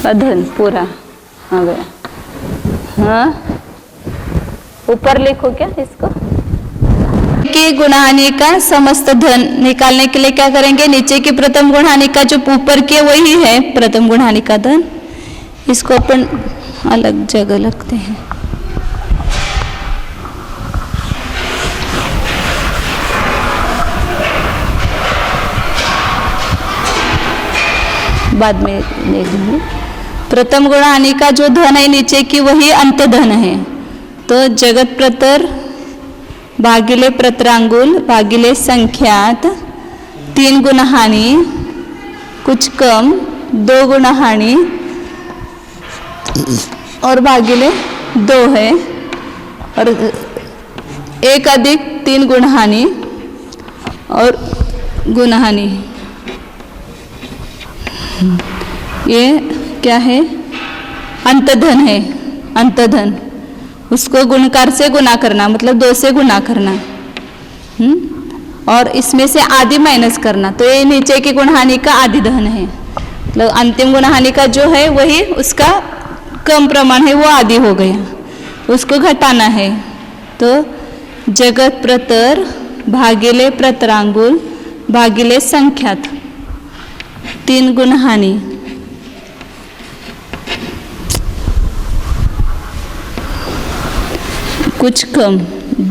का धन पूरा आ गया। हाँ, ऊपर लिखो क्या इसको कि गुणहानि का समस्त धन निकालने के लिए क्या करेंगे, नीचे की प्रथम गुणहानि का जो ऊपर के वही है प्रथम गुणहानि का धन, इसको अपन अलग जगह लगते हैं। बाद में देखेंगे। प्रथम गुणहानि का जो धन है नीचे की वही अंत धन है, तो जगत प्रतर भागिले प्रतरांगुल भागिले संख्यात 3 गुणहानि कुछ कम 2 गुणहानि और भागिले 2 है, और 1 अधिक 3 गुणहानि और गुणहानि। ये क्या है, अंतधन है। अंतधन उसको गुणकार से गुना करना, मतलब 2 से गुना करना, और इसमें से आधी माइनस करना, तो ये नीचे की गुणहानि का आधी धन है। मतलब अंतिम गुणहानि का जो है वही उसका कम प्रमाण है, वो आधी हो गया, उसको घटाना है। तो जगत प्रतर भागिले प्रतरांगुल भागिले संख्यात 3 गुणहानि कुछ कम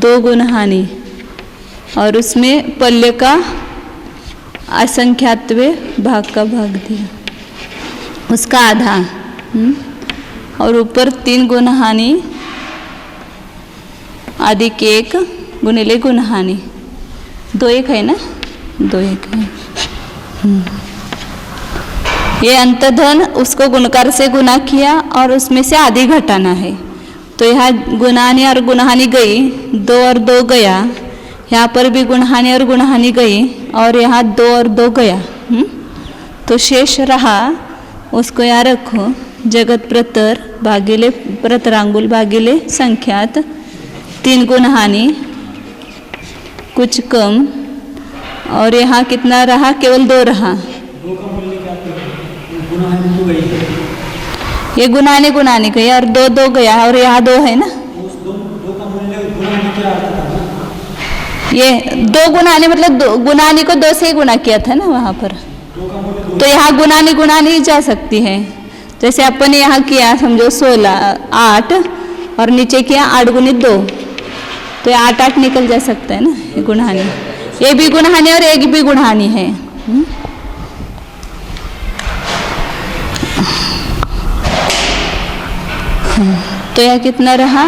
2 गुणहानि और उसमें पल्य का असंख्यातवे भाग का भाग दिया, उसका आधा, और ऊपर 3 गुणहानि अधिक 1 गुणिले गुणहानि, 2 1 है ना, 2 1 है। ये अंतधन उसको गुणकार से गुना किया और उसमें से आधी घटाना है, तो यहाँ गुणहानि और गुणहानि गई, 2 और 2 गया, यहाँ पर भी गुणहानि और गुणहानि गई, और यहाँ 2 और 2 गया, तो शेष रहा, उसको यहाँ रखो, जगत प्रतर भागिले प्रतरांगुल भागिले संख्यात 3 गुणहानि कुछ कम, और यहाँ कितना रहा, केवल 2 रहा। ये गुणहानि गुणहानि गया और 2 2 गया, और यहाँ 2 है ना, ये 2 गुणहानि मतलब गुणहानि को 2 से ही गुणा किया था ना वहाँ पर, तो यहाँ गुणहानि गुणहानि जा सकती है। जैसे अपन ने यहाँ किया समझो 16 8 और नीचे किया 8 गुणित 2, तो ये 8 8 निकल जा सकता है ना, ये गुणहानि, ये भी गुणहानि और एक भी गुणहानि है। तो यह कितना रहा,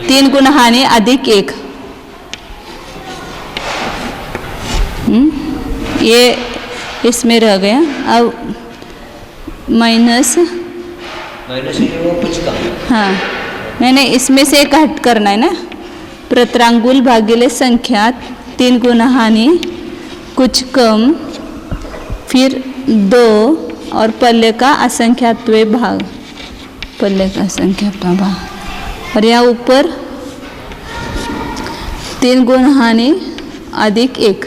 3 गुणहानि अधिक 1, ये इसमें रह गया। अब माइनस वो कुछ कम, हाँ मैंने इसमें से एक हट करना है ना, प्रतरांगुल भागिले संख्यात 3 गुणहानि कुछ कम, फिर 2 और पल्य का असंख्यात्वे भाग, पल्ले का संख्यात्वा भाग, और यहाँ ऊपर 3 गुणहानि अधिक 1।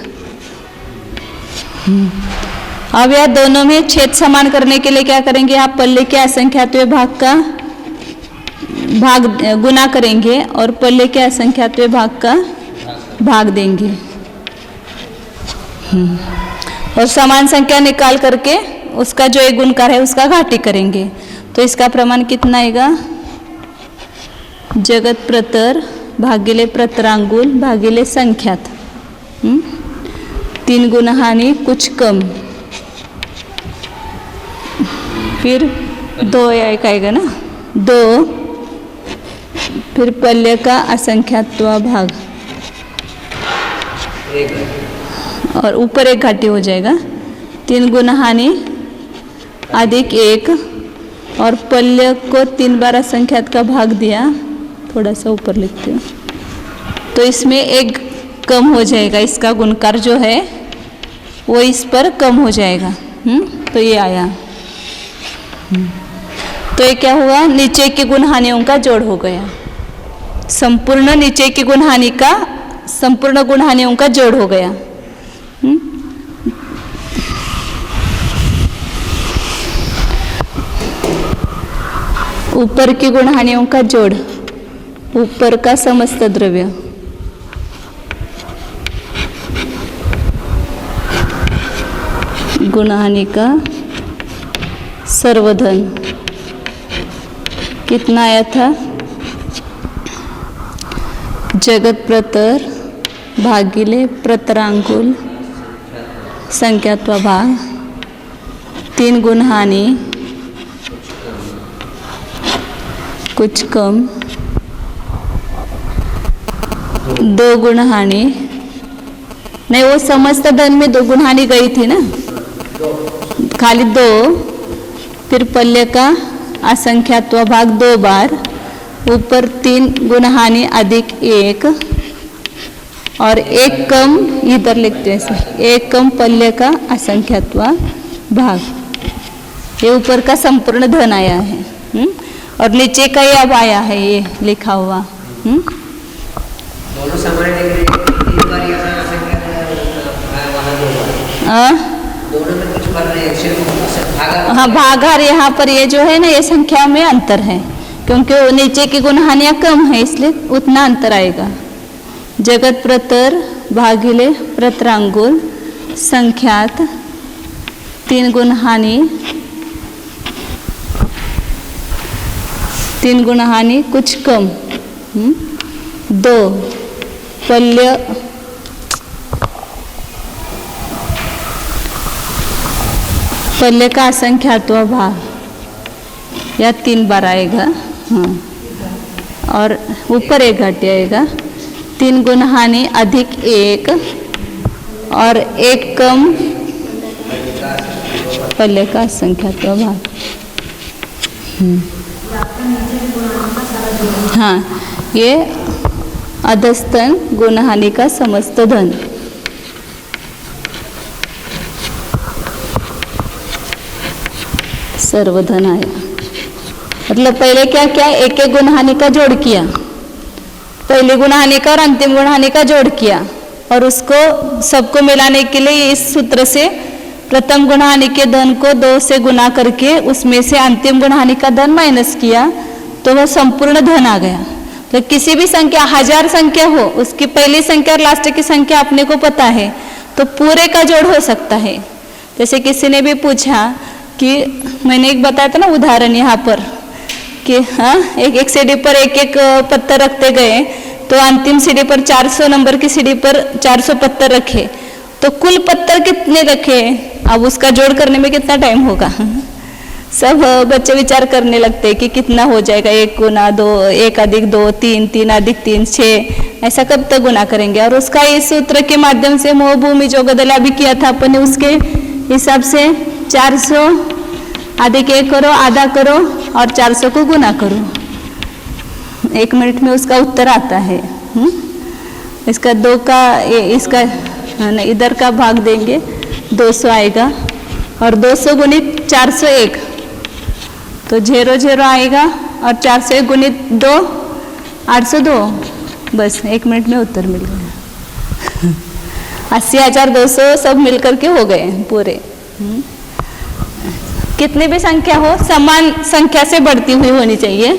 अब यह दोनों में छेद समान करने के लिए क्या करेंगे, आप पल्ले के असंख्यात्वे भाग का भाग गुना करेंगे और पल्ले के असंख्यात्वे भाग का भाग देंगे, और समान संख्या निकाल करके उसका जो एक गुणकार है उसका घाटी करेंगे। तो इसका प्रमाण कितना आएगा, जगत प्रतर भागिले प्रतरांगुल भागिले संख्यात 3 गुणहानि कुछ कम, फिर 2 एक आएगा ना, 2 फिर पल्य का असंख्यात्वा भाग, और ऊपर एक घाटी हो जाएगा, 3 गुणहानि अधिक 1 और पल्य को 3 बार असंख्यात का भाग दिया, थोड़ा सा ऊपर लिखते हो, तो इसमें एक कम हो जाएगा, इसका गुणकार जो है वो इस पर कम हो जाएगा, तो ये आया। तो ये क्या हुआ, नीचे की गुणहानियों का जोड़ हो गया, संपूर्ण नीचे की गुणहानि का संपूर्ण गुणहानियों का जोड़ हो गया। ऊपर की गुणहानियों का जोड़, ऊपर का समस्त द्रव्य, गुणहानि का सर्वधन कितना आया था? जगत प्रतर भागिले प्रतरांकुल संख्यात्वा भाग, 3 गुणहानि कुछ कम, 2 गुणहानि नहीं, वो समस्त धन में 2 गुणहानि गई थी ना, खाली 2, फिर पल्य का असंख्यात्व भाग 2 बार, ऊपर 3 गुणहानि अधिक 1 और 1 कम, इधर लिखते हैं 1 कम पल्य का असंख्यात्व भाग, ये ऊपर का संपूर्ण धन आया है। और नीचे का ये अब आया है, ये लिखा हुआ। दोनों समान है, दोनों में कुछ फर्क नहीं है, सिर्फ भागाहार। हाँ, भागाहार यहाँ पर ये जो है ना, ये संख्या में अंतर है, क्योंकि वो नीचे की गुणहानियाँ कम है, इसलिए उतना अंतर आएगा। जगत प्रतर भागिले प्रतरांगुल संख्यात 3 गुणहानि, 3 गुणहानि कुछ कम, 2 पल्य पल्य का असंख्यात्व भाग, या 3 बार आएगा। हाँ, और ऊपर 1 घट आएगा, 3 गुणहानि अधिक 1 और 1 कम पल्य का असंख्यात्व भाग। हाँ, ये अधस्तन गुणहानि का समस्त धन, सर्वधन आया। मतलब पहले क्या किया, एक एक गुणहानि का जोड़ किया, पहली गुणहानि का और अंतिम गुणहानि का जोड़ किया, और उसको सबको मिलाने के लिए इस सूत्र से प्रथम गुणहानि के धन को 2 से गुना करके उसमें से अंतिम गुणहानि का धन माइनस किया, तो वह संपूर्ण धन आ गया। तो किसी भी संख्या, 1000 संख्या हो, उसकी पहली संख्या और लास्ट की संख्या अपने को पता है, तो पूरे का जोड़ हो सकता है। जैसे किसी ने भी पूछा कि मैंने एक बताया था ना उदाहरण यहाँ पर कि हाँ, एक सीढ़ी पर एक पत्थर रखते गए, तो अंतिम सीढ़ी पर 400 नंबर की सीढ़ी पर 400 पत्थर रखे, तो कुल पत्थर कितने रखे, अब उसका जोड़ करने में कितना टाइम होगा। सब बच्चे विचार करने लगते हैं कि कितना हो जाएगा, 1 गुना 2, 1 अधिक 2, 3, 3 अधिक 3, 6, ऐसा कब तक गुना करेंगे। और उसका इस सूत्र के माध्यम से मोह भूमि जो गदला भी किया था अपन ने, उसके हिसाब से 400 अधिक 1 करो, आधा करो और 400 को गुना करो, 1 मिनट में उसका उत्तर आता है। इसका 2 का इसका इधर का भाग देंगे, 200 आएगा, और 200 गुणित 401 तो 0 0 आएगा, और 401 गुणित 2 802, बस 1 मिनट में उत्तर मिल गया। 80,200 सब मिलकर के हो गए पूरे। कितनी भी संख्या हो, समान संख्या से बढ़ती हुई होनी चाहिए,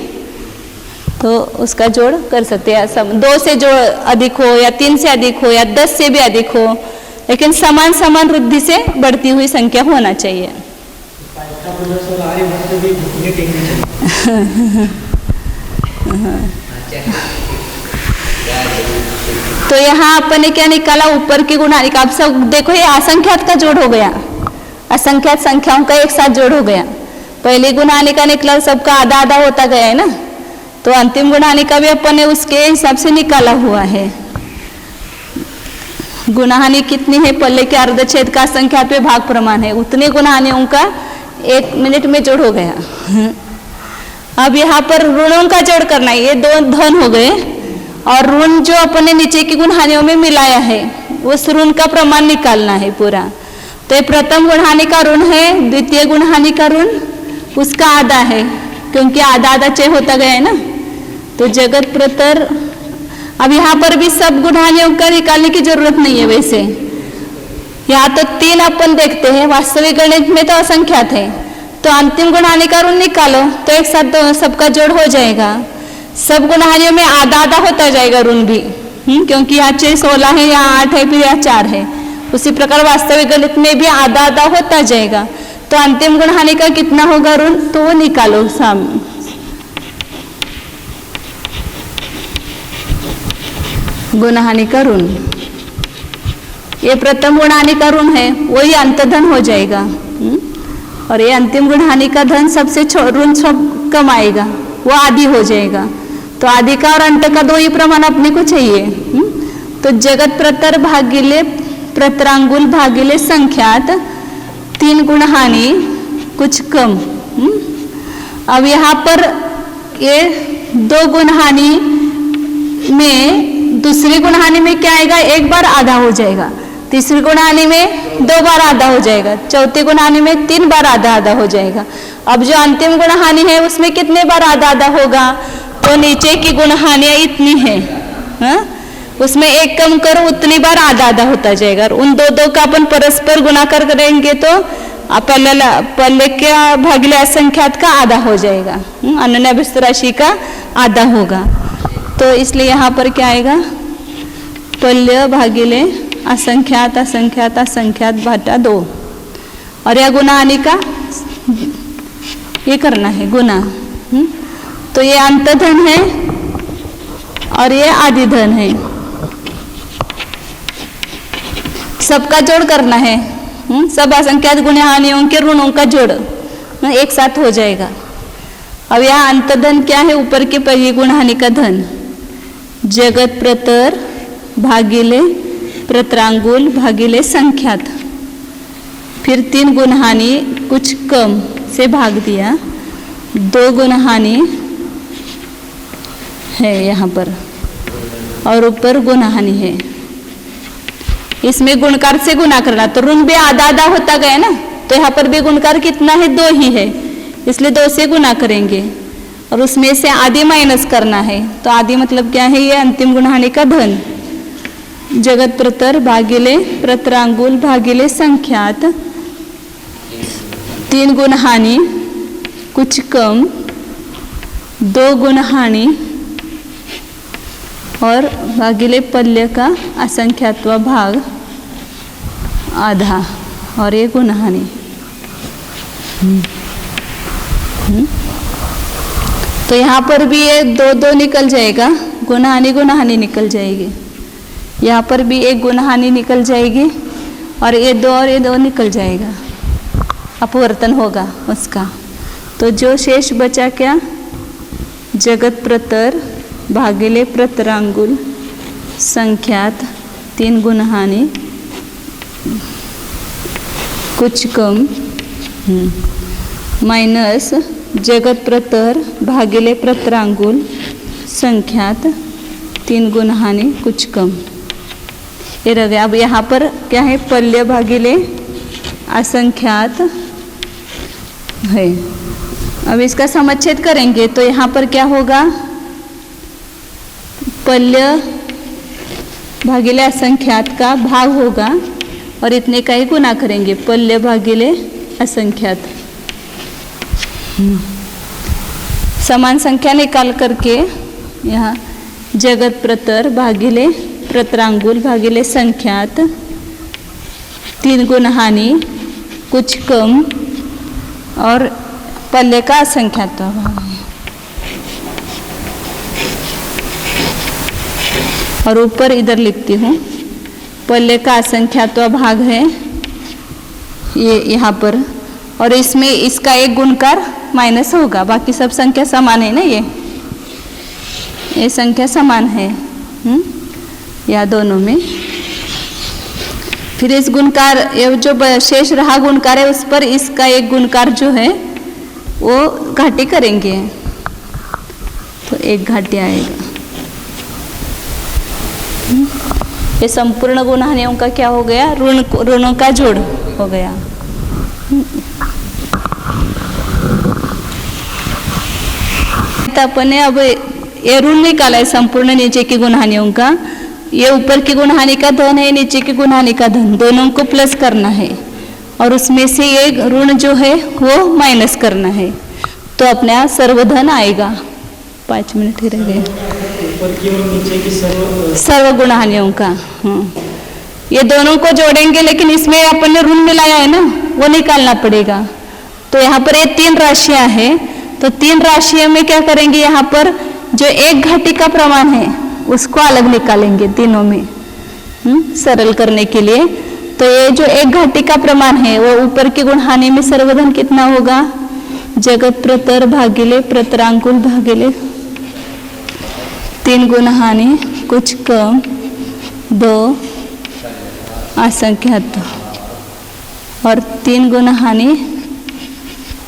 तो उसका जोड़ कर सकते हैं। 2 से जो अधिक हो, या 3 से अधिक हो, या 10 से भी अधिक हो, लेकिन समान समान वृद्धि से बढ़ती हुई संख्या होना चाहिए। तो यहाँ अपन ने क्या निकाला, ऊपर की गुणहानि का। आप सब देखो, ये असंख्यात का जोड़ हो गया, असंख्यात संख्याओं का एक साथ जोड़ हो गया। पहली गुणहानि का निकला, सबका आधा आधा होता गया है ना, तो अंतिम गुणहानि का भी अपन ने उसके हिसाब से निकाला हुआ है। गुणहानि कितनी है, पल्ले के अर्धच्छेद का संख्यात पे भाग प्रमाण है, उतनी गुणहानियों का 1 मिनट में जोड़ हो गया। अब यहाँ पर ऋणों का जोड़ करना है, ये 2 धन हो गए, और ऋण जो अपन ने नीचे की गुणहानियों में मिलाया है, उस ऋण का प्रमाण निकालना है पूरा। तो ये प्रथम गुणहानि का ऋण है, द्वितीय गुणहानि का ऋण उसका आधा है, क्योंकि आधा आधा चय होता गया है ना। तो जगत प्रतर, अब यहाँ पर भी सब गुणहानियों का निकालने की जरूरत नहीं है। वैसे यहाँ तो 3 अपन देखते हैं, वास्तविक गणित में तो असंख्यात है, तो अंतिम गुणहानि का ऋण निकालो तो एक साथ सबका जोड़ हो जाएगा। सब गुणहानियों में आधा आधा होता जाएगा ऋण भी, क्योंकि यहाँ 16 है, यहाँ 8 है, फिर यहाँ 4 है। उसी प्रकार वास्तविक गणित में भी आधा आधा होता जाएगा। तो अंतिम गुणहानि का कितना होगा ऋण, तो वो निकालो सामने। गुणहानि का ऋण, ये प्रथम गुणहानि का ऋण है, वही अंतधन हो जाएगा। और ये अंतिम गुणहानि का धन सबसे ऋण सब कम आएगा, वो आदि हो जाएगा। तो आदि का और अंत का दो ही प्रमाण अपने को चाहिए। तो जगत प्रतर भागिले प्रतरांगुल भागिले संख्यात 3 गुणहानि कुछ कम। अब यहाँ पर ये 2 गुणहानि में दूसरी गुणहानि में क्या आएगा, एक बार आधा हो जाएगा। तीसरी गुणहानि में 2 बार आधा हो जाएगा। चौथी गुणहानि में 3 बार आधा आधा हो जाएगा। अब जो अंतिम गुणहानि है उसमें कितने बार आधा आधा होगा, तो नीचे की गुणहानियां इतनी है, उसमें एक कम करो उतनी बार आधा आधा होता जाएगा। उन दो का अपन परस्पर गुणाकार करेंगे तो पल्ले के भागिले असंख्यात का आधा हो जाएगा, अनन्य अभिष्ट राशि का आधा होगा। तो इसलिए यहाँ पर क्या आएगा, पल्य भागिले असंख्यात असंख्यात असंख्यात भाटा 2। और यह गुणहानि का ये करना है गुना। तो ये अंतधन है और ये आदि धन है, सबका जोड़ करना है। सब असंख्यात गुणहानियों के ऋणों का जोड़ एक साथ हो जाएगा। अब यहाँ अंतधन क्या है, ऊपर के पहली गुणहानि का धन जगत प्रतर भागिले प्रतरांगुल भागिले संख्यात, फिर 3 गुणहानि कुछ कम से भाग दिया, 2 गुणहानि है यहाँ पर और ऊपर गुणहानि है। इसमें गुणकार से गुना करना, तो ऋण भी आधा आधा होता गया ना, तो यहाँ पर भी गुणकार कितना है, 2 ही है, इसलिए 2 से गुना करेंगे और उसमें से आदि माइनस करना है। तो आदि मतलब क्या है, ये अंतिम गुणहानि का धन जगत प्रतर भागिले प्रतरांगुल भागिले संख्यात 3 गुणहानि कुछ कम, 2 गुणहानि और भागिले पल्य का असंख्यात्व भाग आधा और ये गुणहानि। तो यहाँ पर भी ये 2 निकल जाएगा, गुणहानि निकल जाएगी। यहाँ पर भी एक गुणहानि निकल जाएगी और ये 2 और ये 2 निकल जाएगा, अपवर्तन होगा उसका। तो जो शेष बचा क्या, जगत प्रतर भागिले प्रतरांगुल संख्यात 3 गुणहानि कुछ कम माइनस जगत प्रतर भागिले प्रतरांगुल संख्यात 3 गुणहानि कुछ कम, ये रह गया। अब यहाँ पर क्या है, पल्य भागिले असंख्यात है। अब इसका समच्छेद करेंगे तो यहाँ पर क्या होगा, पल्य भागिले असंख्यात का भाग होगा और इतने का ही गुना करेंगे, पल्य भागिले असंख्यात। समान संख्या निकाल करके यहाँ जगत प्रतर भागिले प्रतरांगुल भागिले संख्यात 3 गुणहानि कुछ कम और पल्ले का असंख्यात भाग है। और ऊपर इधर लिखती हूँ, पल्ले का असंख्यात भाग है ये यहाँ पर, और इसमें इसका एक गुणकार माइनस होगा, बाकी सब संख्या समान है ना, ये संख्या समान है या दोनों में। फिर इस गुणकार, ये जो शेष रहा गुणकार है उस पर इसका एक गुणकार जो है वो घाटी करेंगे, तो एक घाटी आएगा। ये संपूर्ण गुणहानियों का क्या हो गया, ऋणों का जोड़ हो गया। अपन ने अब ये ऋण निकाला है संपूर्ण नीचे की गुणहानियों का, ये ऊपर की गुणहानि का धन है, नीचे की गुणहानि का धन, दोनों को प्लस करना है। और उसमें से ये ऋण जो है वो माइनस करना है, तो अपने यहाँ सर्वधन आएगा। 5 मिनट ही रह गए। ऊपर की और नीचे की सर्व गुणहानियों का, ये दोनों को जोड़ेंगे, लेकिन इसमें अपन ने ऋण मिलाया है ना, वो निकालना पड़ेगा। तो यहाँ पर ये 3 राशियां हैं, तो 3 राशियों में क्या करेंगे, यहाँ पर जो एक घाटी का प्रमाण है उसको अलग निकालेंगे तीनों में, सरल करने के लिए। तो ये जो एक घाटी का प्रमाण है वो ऊपर की गुणहानि में सर्वधन कितना होगा, जगत प्रतर भागिले प्रतरांकुल भागिले 3 गुणहानि कुछ कम 2 असंख्यात और 3 गुणहानि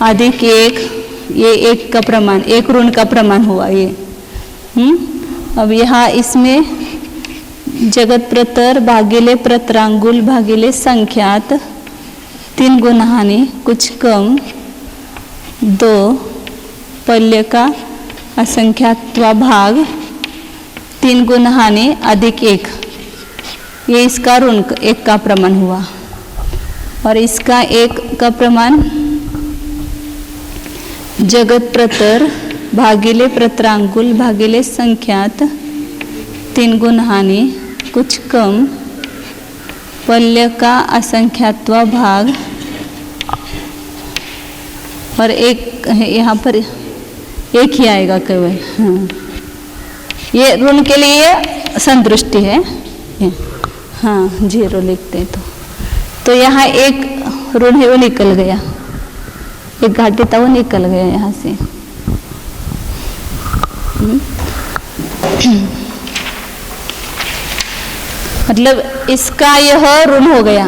अधिक 1, ये 1 का प्रमाण, 1 ऋण का प्रमाण हुआ ये। अब यहाँ इसमें जगत प्रतर भागिले प्रतरांगुल भागिले संख्यात 3 गुणहानि कुछ कम 2 पल्य का असंख्यात्वा भाग 3 गुणहानि अधिक 1, ये इसका ऋण 1 का प्रमाण हुआ। और इसका 1 का प्रमाण जगत प्रतर भागिले प्रतरांगुल भागिले संख्यात 3 गुणहानि कुछ कम पल्य का असंख्यात्वा भाग, और 1 यहाँ पर 1 ही आएगा केवल। ये ऋण के लिए संतुष्टि है, 0 लिखते हैं तो यहाँ 1 ऋण है वो निकल गया, 1 घाटी था वो निकल गया यहाँ से। मतलब इसका यह ऋण हो गया।